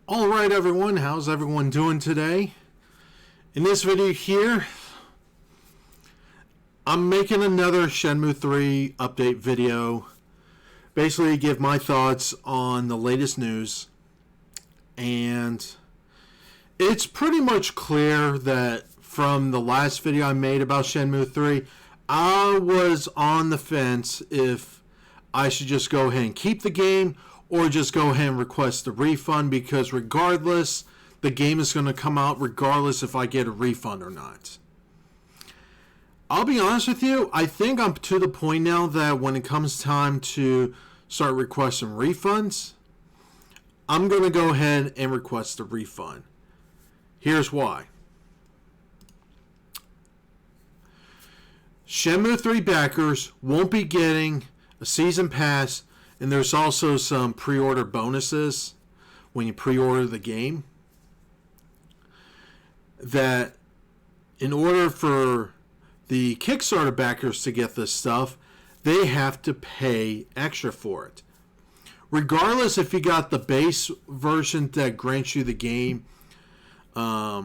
Alright everyone, how's everyone doing today? In this video here, I'm making another Shenmue 3 update video. Basically give my thoughts on the latest news. And it's pretty much clear that from the last video I made about Shenmue 3, I was on the fence if I should just go ahead and keep the game or just go ahead and request a refund, because regardless, the game is going to come out regardless if I get a refund or not. I'll be honest with you, I think I'm to the point now that when it comes time to start requesting refunds, I'm going to go ahead and request a refund. Here's why. Shenmue 3 backers won't be getting a season pass, and there's also some pre-order bonuses when you pre-order the game. That in order for the Kickstarter backers to get this stuff, they have to pay extra for it. Regardless if you got the base version that grants you the game, I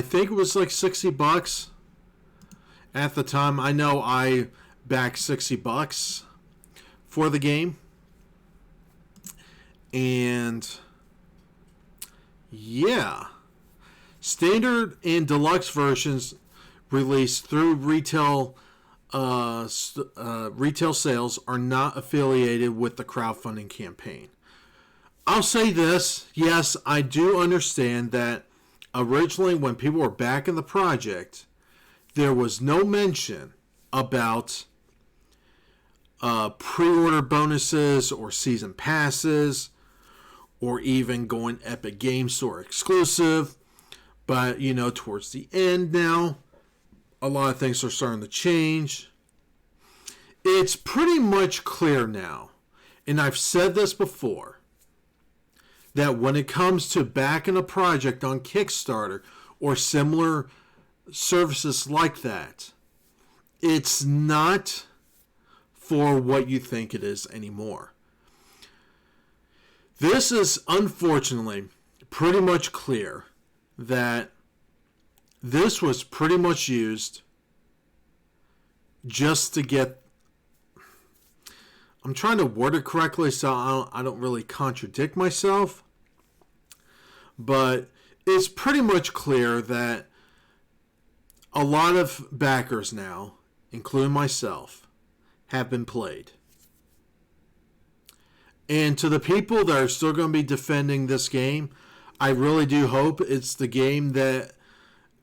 think it was like $60 at the time. I know I backed $60 for the game. And yeah, standard and deluxe versions released through retail sales are not affiliated with the crowdfunding campaign. I'll say this, yes, I do understand that originally when people were backing the project, there was no mention about pre-order bonuses or season passes or even going Epic Game Store exclusive. But, you know, towards the end now, a lot of things are starting to change. It's pretty much clear now, and I've said this before, that when it comes to backing a project on Kickstarter or similar services like that, it's not for what you think it is anymore. This is unfortunately pretty much clear that this was pretty much used just to get, I'm trying to word it correctly so I don't really contradict myself, but it's pretty much clear that a lot of backers now, including myself, have been played. And to the people that are still going to be defending this game, I really do hope it's the game that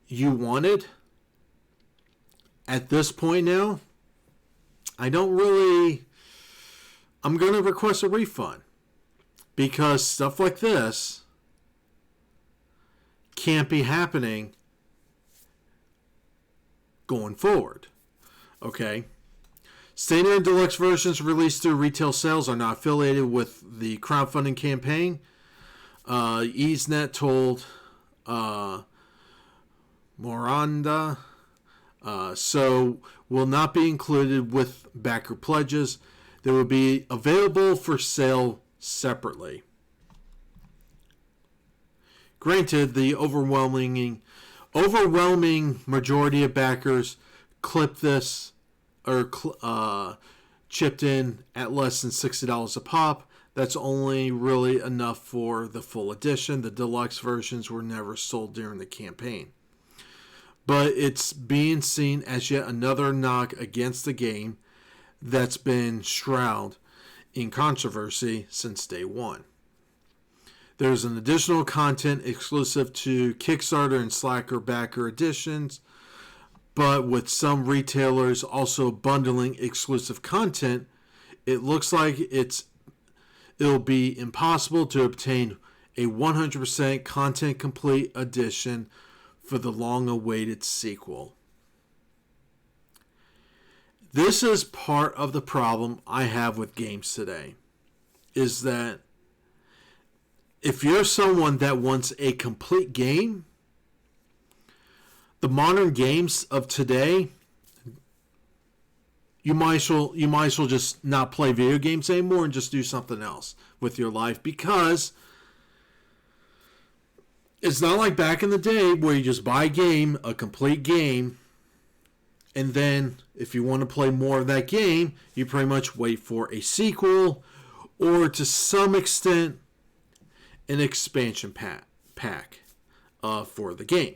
you wanted. At this point now, I'm going to request a refund, because stuff like this can't be happening going forward. Okay? Standard and deluxe versions released through retail sales are not affiliated with the crowdfunding campaign. EaseNet told Moranda, so will not be included with backer pledges. They will be available for sale separately. Granted, the overwhelming majority of backers clipped this or chipped in at less than $60 a pop. That's only really enough for the full edition. The deluxe versions were never sold during the campaign. But it's being seen as yet another knock against the game that's been shrouded in controversy since day one. There's an additional content exclusive to Kickstarter and Slacker backer editions, but with some retailers also bundling exclusive content, it looks like it'll be impossible to obtain a 100% content complete edition for the long-awaited sequel. This is part of the problem I have with games today, is that if you're someone that wants a complete game, the modern games of today, you might as well just not play video games anymore and just do something else with your life, because It's not like back in the day where you just buy a game, a complete game, and then if you want to play more of that game, you pretty much wait for a sequel or to some extent an expansion pack for the game.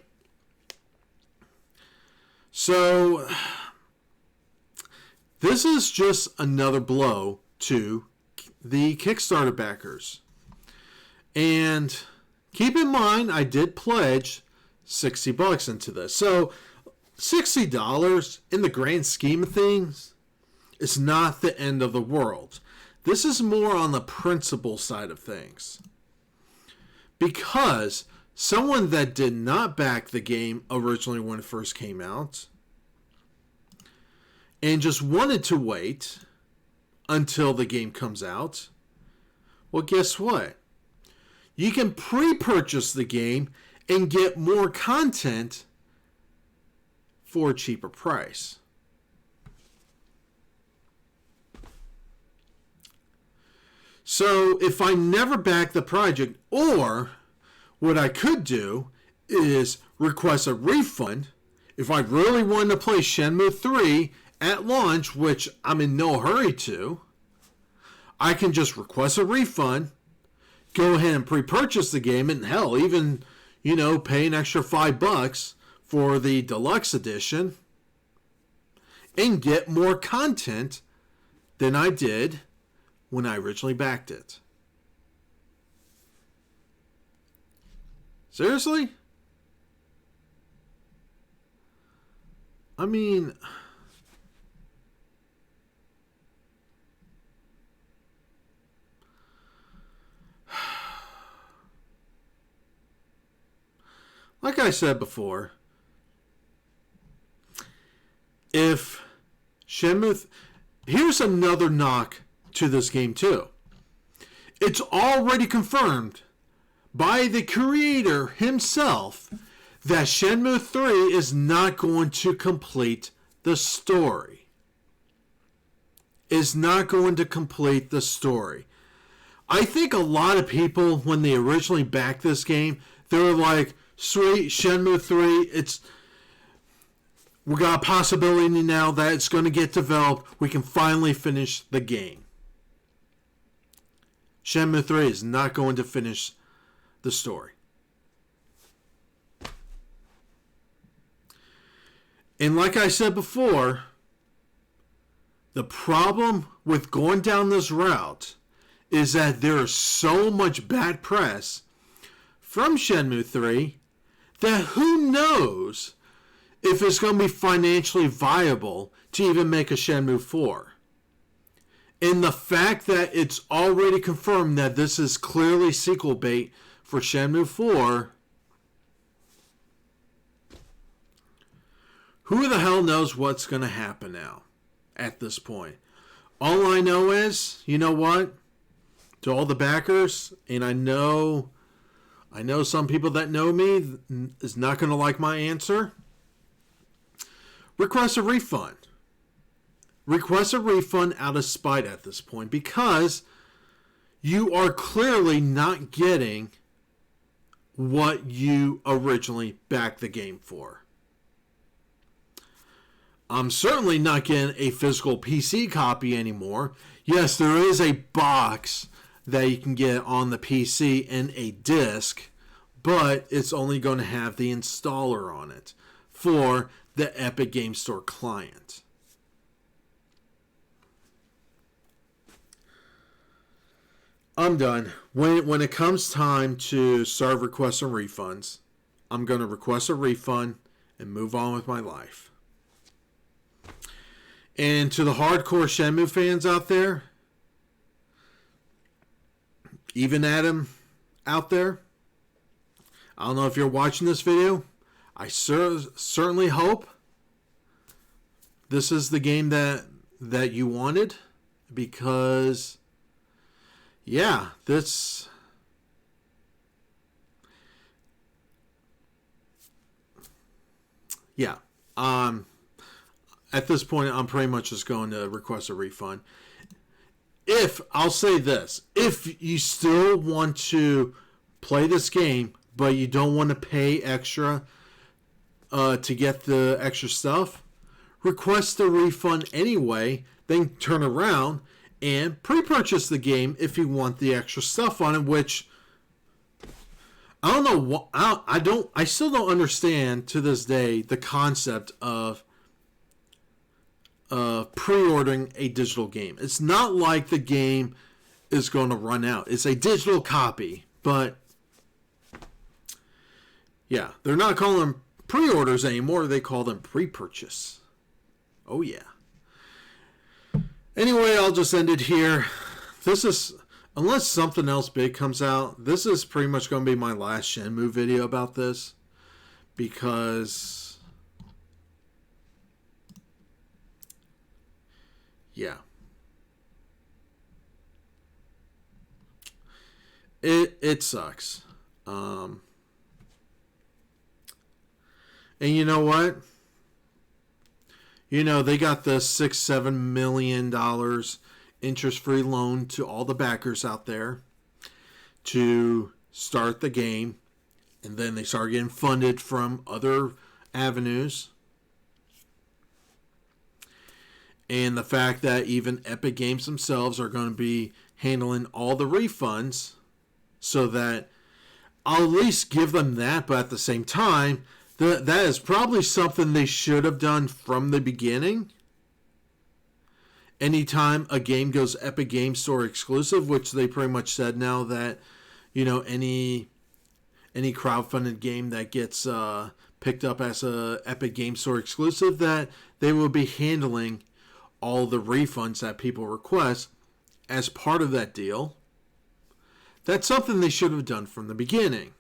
So this is just another blow to the Kickstarter backers. And keep in mind, I did pledge $60 into this. So $60 in the grand scheme of things is not the end of the world. This is more on the principle side of things. Because someone that did not back the game originally when it first came out and just wanted to wait until the game comes out, well, guess what? You can pre-purchase the game and get more content for a cheaper price. So if I never back the project, or what I could do is request a refund if I really wanted to play Shenmue 3 at launch, which I'm in no hurry to, I can just request a refund, go ahead and pre-purchase the game, and hell, even, pay an extra $5 for the deluxe edition and get more content than I did when I originally backed it. Seriously? I mean, like I said before, if Shenmue... Here's another knock to this game too. It's already confirmed by the creator himself that Shenmue 3 is not going to complete the story. Is not going to complete the story. I think a lot of people, when they originally backed this game, they were like, sweet, Shenmue 3, we got a possibility now that it's going to get developed. We can finally finish the game. Shenmue 3 is not going to finish the story. And like I said before, the problem with going down this route is that there is so much bad press from Shenmue 3 that who knows if it's going to be financially viable to even make a Shenmue 4. And the fact that it's already confirmed that this is clearly sequel bait for Shenmue 4, who the hell knows what's going to happen now at this point. All I know is, you know what? To all the backers, and I know some people that know me is not going to like my answer. Request a refund. Request a refund out of spite at this point, because you are clearly not getting what you originally backed the game for. I'm certainly not getting a physical PC copy anymore. Yes, there is a box that you can get on the PC and a disc, but it's only going to have the installer on it for the Epic Game Store client. I'm done. When it comes time to start requesting refunds, I'm going to request a refund and move on with my life. And to the hardcore Shenmue fans out there, even Adam out there, I don't know if you're watching this video, I certainly hope this is the game that you wanted, because yeah, at this point, I'm pretty much just going to request a refund. I'll say this, if you still want to play this game, but you don't want to pay extra to get the extra stuff, request a refund anyway, then turn around and pre-purchase the game if you want the extra stuff on it, which I don't know what I still don't understand to this day the concept of pre-ordering a digital game. It's not like the game is going to run out. It's a digital copy, but yeah, they're not calling them pre-orders anymore. They call them pre-purchase. Oh yeah. Anyway, I'll just end it here. This is, unless something else big comes out, this is pretty much going to be my last Shenmue video about this, because yeah, it sucks. And you know what? You know, they got the $6-7 million interest-free loan to all the backers out there to start the game. And then they start getting funded from other avenues. And the fact that even Epic Games themselves are going to be handling all the refunds, so that I'll at least give them that, but at the same time, that is probably something they should have done from the beginning. Anytime a game goes Epic Game Store exclusive, which they pretty much said now that, you know, any crowdfunded game that gets picked up as a Epic Game Store exclusive, that they will be handling all the refunds that people request as part of that deal. That's something they should have done from the beginning.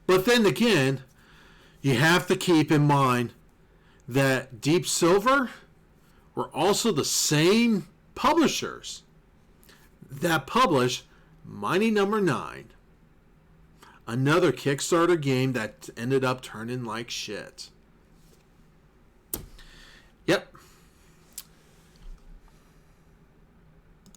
But then again, you have to keep in mind that Deep Silver were also the same publishers that published Mighty Number 9. Another Kickstarter game that ended up turning like shit. Yep.